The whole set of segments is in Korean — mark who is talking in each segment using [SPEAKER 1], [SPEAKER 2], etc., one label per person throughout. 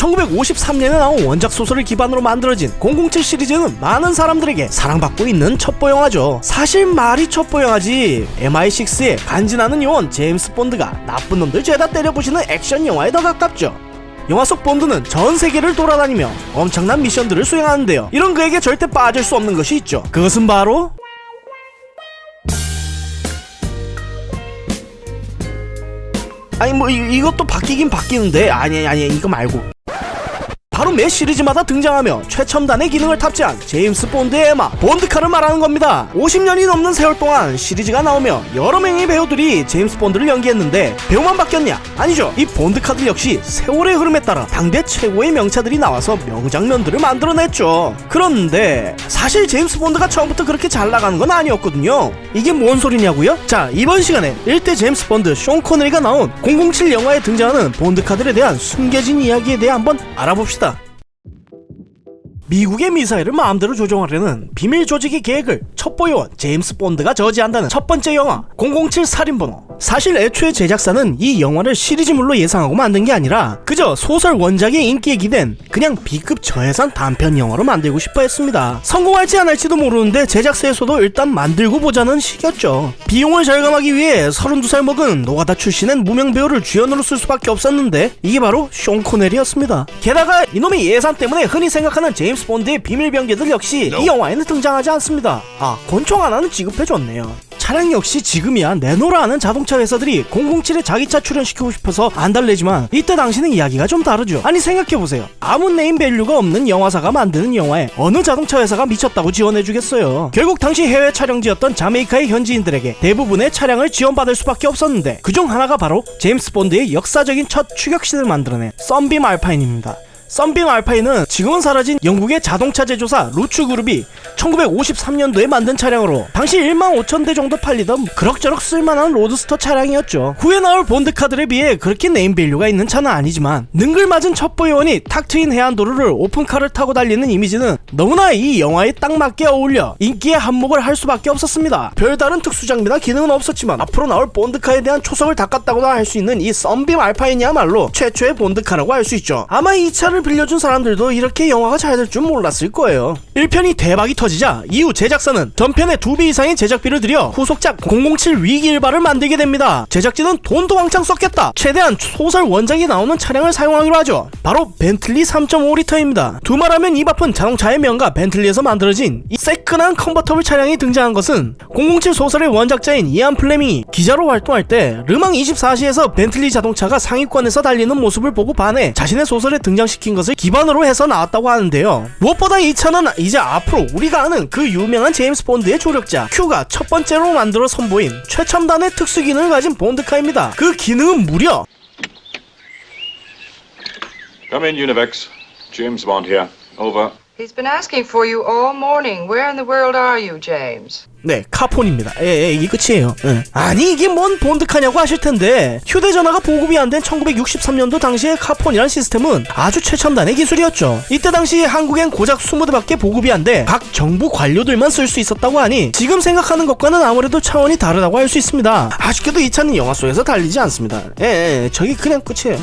[SPEAKER 1] 1953년에 나온 원작 소설을 기반으로 만들어진 007 시리즈는 많은 사람들에게 사랑받고 있는 첩보 영화죠. 사실 말이 첩보 영화지 MI6의 간지나는 요원 제임스 본드가 나쁜 놈들 죄다 때려부시는 액션 영화에 더 가깝죠. 영화 속 본드는 전 세계를 돌아다니며 엄청난 미션들을 수행하는데요. 이런 그에게 절대 빠질 수 없는 것이 있죠. 그것은 바로 아니 뭐 이것도 바뀌긴 바뀌는데 아니 이거 말고 바로 매 시리즈마다 등장하며 최첨단의 기능을 탑재한 제임스 본드의 에마 본드카를 말하는 겁니다. 50년이 넘는 세월 동안 시리즈가 나오며 여러 명의 배우들이 제임스 본드를 연기했는데 배우만 바뀌었냐? 아니죠. 이 본드카들 역시 세월의 흐름에 따라 당대 최고의 명차들이 나와서 명장면들을 만들어냈죠. 그런데 사실 제임스 본드가 처음부터 그렇게 잘 나가는 건 아니었거든요. 이게 뭔 소리냐고요? 자, 이번 시간에 1대 제임스 본드 숀 코네리가 나온 007 영화에 등장하는 본드카들에 대한 숨겨진 이야기에 대해 한번 알아봅시다. 미국의 미사일을 마음대로 조종하려는 비밀 조직의 계획을 첩보요원 제임스 본드가 저지한다는 첫 번째 영화 007 살인번호. 사실 애초에 제작사는 이 영화를 시리즈물로 예상하고 만든 게 아니라 그저 소설 원작의 인기에 기댄 그냥 B급 저예산 단편 영화로 만들고 싶어 했습니다. 성공할지 안 할지도 모르는데 제작사에서도 일단 만들고 보자는 식이었죠. 비용을 절감하기 위해 32살 먹은 노가다 출신의 무명 배우를 주연으로 쓸 수밖에 없었는데 이게 바로 숀 코넬이었습니다. 게다가 이놈의 예산 때문에 흔히 생각하는 제임스 본드의 비밀 병기들 역시 이 영화에는 등장하지 않습니다. 아, 권총 하나는 지급해줬네요. 차량 역시 지금이야 내노라 하는 자동차 회사들이 007에 자기차 출연시키고 싶어서 안달내지만 이때 당시는 이야기가 좀 다르죠. 아니 생각해보세요. 아무 네임밸류가 없는 영화사가 만드는 영화에 어느 자동차 회사가 미쳤다고 지원해주겠어요. 결국 당시 해외 촬영지였던 자메이카의 현지인들에게 대부분의 차량을 지원받을 수밖에 없었는데 그중 하나가 바로 제임스 본드의 역사적인 첫 추격신을 만들어낸 썬빔 알파인입니다. 썬빔 알파인은 지금은 사라진 영국의 자동차 제조사 루츠 그룹이 1953년도에 만든 차량으로 당시 15,000대 정도 팔리던 그럭저럭 쓸만한 로드스터 차량이었죠. 후에 나올 본드카들에 비해 그렇게 네임밸류가 있는 차는 아니지만 능글맞은 첩보요원이 탁 트인 해안도로를 오픈카를 타고 달리는 이미지는 너무나 이 영화에 딱 맞게 어울려 인기의 한몫을 할 수밖에 없었습니다. 별다른 특수장비나 기능은 없었지만 앞으로 나올 본드카에 대한 초석을 닦았다고나 할 수 있는 이 썬빔 알파인이야말로 최초의 본드카라고 할 수 있죠. 아마 이 차를 빌려준 사람들도 이렇게 영화가 잘 될 줄 몰랐을 거예요. 1편이 대박이 터지자 이후 제작사는 전편의 2배 이상의 제작비를 들여 후속작 007 위기일발을 만들게 됩니다. 제작진은 돈도 왕창 썼겠다. 최대한 소설 원작이 나오는 차량을 사용하기로 하죠. 바로 벤틀리 3.5리터입니다. 두말하면 입 아픈 자동차의 명가 벤틀리에서 만들어진 이 새끈한 컨버터블 차량이 등장한 것은 007 소설의 원작자인 이안 플레밍이 기자로 활동할 때 르망 24시에서 벤틀리 자동차가 상위권에서 달리는 모습을 보고 반해 자신의 소설에 등장시킨 것을 기반으로 해서 나왔다고 하는데요. 무엇보다 이 차는 이제 앞으로 우리가 아는 그 유명한 제임스 본드의 조력자 큐가 첫 번째로 만들어 선보인 최첨단의 특수 기능을 가진 본드카입니다. 그 기능은 무려
[SPEAKER 2] Come in, Univex. James Bond here. Over.
[SPEAKER 3] He's been asking for you all morning. Where in the world are you, James?
[SPEAKER 1] 네, 카폰입니다. 이게 끝이에요. 아니 이게 뭔 본드카냐고 하실 텐데 휴대전화가 보급이 안 된 1963년도 당시의 카폰이란 시스템은 아주 최첨단의 기술이었죠. 이때 당시 한국엔 고작 20대밖에 보급이 안 돼 각 정부 관료들만 쓸 수 있었다고 하니 지금 생각하는 것과는 아무래도 차원이 다르다고 할 수 있습니다. 아쉽게도 이 차는 영화 속에서 달리지 않습니다. 저기 그냥 끝이에요.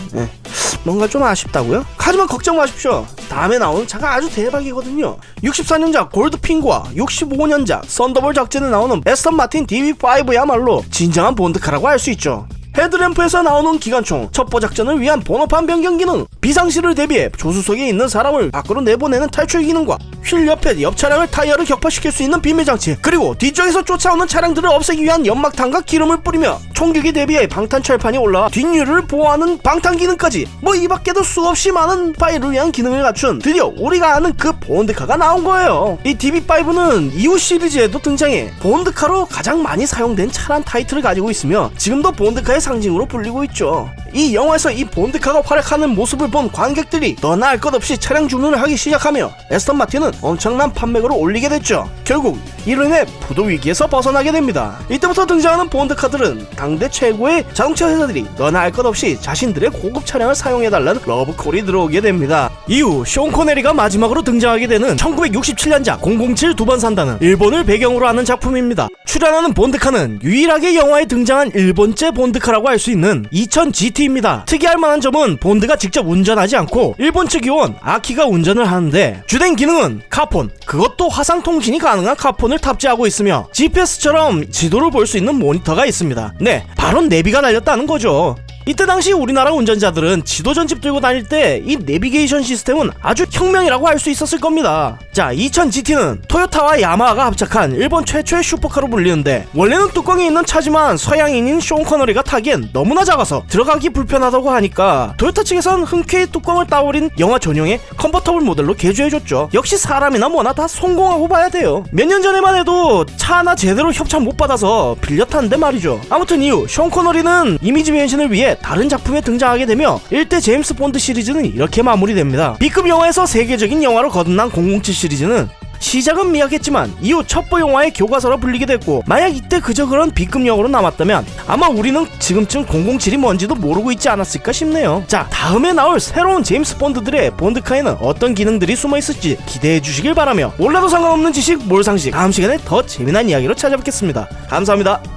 [SPEAKER 1] 뭔가 좀 아쉽다고요? 하지만 걱정 마십시오. 다음에 나오는 차가 아주 대박이거든요. 64년작 골드핑크와 65년작 썬더볼 작전에 나오는 에스턴 마틴 DB5야말로 진정한 본드카라고 할 수 있죠. 헤드램프에서 나오는 기관총, 첩보 작전을 위한 번호판 변경 기능, 비상시를 대비해 조수석에 있는 사람을 밖으로 내보내는 탈출 기능과 휠 옆에 옆 차량을 타이어를 격파시킬 수 있는 비밀 장치, 그리고 뒤쪽에서 쫓아오는 차량들을 없애기 위한 연막탄과 기름을 뿌리며 총격에 대비해 방탄 철판이 올라 뒷유를 보호하는 방탄 기능까지 이 밖에도 수없이 많은 파일을 위한 기능을 갖춘 드디어 우리가 아는 그 본드카가 나온 거예요. 이 DB5는 이후 시리즈에도 등장해 본드카로 가장 많이 사용된 차란 타이틀을 가지고 있으며 지금도 본드카의 상징으로 불리고 있죠. 이 영화에서 이 본드카가 활약하는 모습을 본 관객들이 너나 할 것 없이 차량 주문을 하기 시작하며 에스턴 마틴은 엄청난 판매고를 올리게 됐죠. 결국 이로 인해 부도 위기에서 벗어나게 됩니다. 이때부터 등장하는 본드 카들은 당대 최고의 자동차 회사들이 너나 할 것 없이 자신들의 고급 차량을 사용해달라는 러브콜이 들어오게 됩니다. 이후 쇼 코네리가 마지막으로 등장하게 되는 1967년작 007 두 번 산다는 일본을 배경으로 하는 작품입니다. 출연하는 본드카는 유일하게 영화에 등장한 일본제 본드카라고 할 수 있는 2000 GT입니다. 특이할 만한 점은 본드가 직접 운전하지 않고 일본 측 요원 아키가 운전을 하는데 주된 기능은 카폰, 그것도 화상 통신이 가능한 카폰을 탑재하고 있으며 GPS처럼 지도를 볼 수 있는 모니터가 있습니다. 네, 바로 내비가 달렸다는 거죠. 이때 당시 우리나라 운전자들은 지도 전집 들고 다닐 때 이 내비게이션 시스템은 아주 혁명이라고 할 수 있었을 겁니다. 자, 2000 GT는 토요타와 야마하가 합작한 일본 최초의 슈퍼카로 불리는데 원래는 뚜껑이 있는 차지만 서양인인 쇼 코너리가 타기엔 너무나 작아서 들어가기 불편하다고 하니까 토요타 측에선 흔쾌히 뚜껑을 따버린 영화 전용의 컨버터블 모델로 개조해줬죠. 역시 사람이나 뭐나 다 성공하고 봐야 돼요. 몇 년 전에만 해도 차 하나 제대로 협찬 못 받아서 빌려 탔는데 말이죠. 아무튼 이후 쇼 코너리는 이미지 변신을 위해 다른 작품에 등장하게 되며 일대 제임스 본드 시리즈는 이렇게 마무리됩니다. B급 영화에서 세계적인 영화로 거듭난 007 시리즈는 시작은 미약했지만 이후 첩보 영화의 교과서로 불리게 됐고, 만약 이때 그저 그런 B급 영화로 남았다면 아마 우리는 지금쯤 007이 뭔지도 모르고 있지 않았을까 싶네요. 자, 다음에 나올 새로운 제임스 본드들의 본드카에는 어떤 기능들이 숨어있을지 기대해 주시길 바라며, 몰라도 상관없는 지식 몰상식, 다음 시간에 더 재미난 이야기로 찾아뵙겠습니다. 감사합니다.